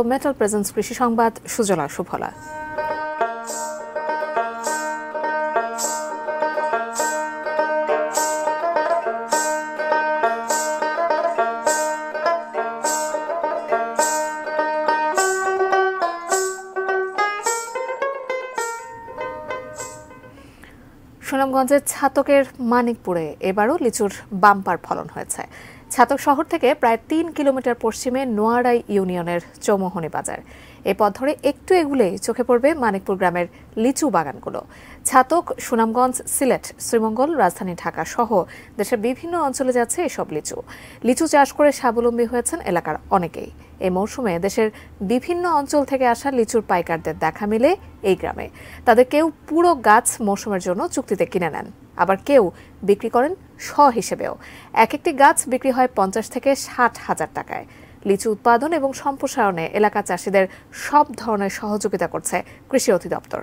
Metal presence কৃষি সংবাদ সুজলা সুফলা। সুনামগঞ্জের ছাতকের মানিকপুরে এবারও লিচুর বাম্পার ফলন হয়েছে। ছাতক শহর থেকে প্রায় ৩ কিলোমিটার পশ্চিমে নোয়ারাই ইউনিয়নের চৌমোহনী বাজার। এ পথ ধরে একটু এগুলেই চোখে পড়বে মানিকপুর গ্রামের লিচু বাগানগুলো। ছাতক, সুনামগঞ্জ, সিলেট, শ্রীমঙ্গল, রাজধানী ঢাকা সহ দেশের বিভিন্ন অঞ্চলে যাচ্ছে এসব লিচু। লিচু চাষ করে স্বাবলম্বী হয়েছেন এলাকার অনেকেই। এই মৌসুমে দেশের বিভিন্ন অঞ্চল থেকে আসা লিচুর পাইকারদের দেখা মিলে এই গ্রামে। তাদের কেউ পুরো গাছ মৌসুমের জন্য চুক্তিতে কিনে নেন, আবার কেউ বিক্রি করেন শ হিসেবেও। এক একটি গাছ বিক্রি হয় ৫০ থেকে ৬০ হাজার টাকায়। লিচু উৎপাদন এবং সম্প্রসারণে এলাকা চাষিদের সব ধরনের সহযোগিতা করছে কৃষি অধিদপ্তর।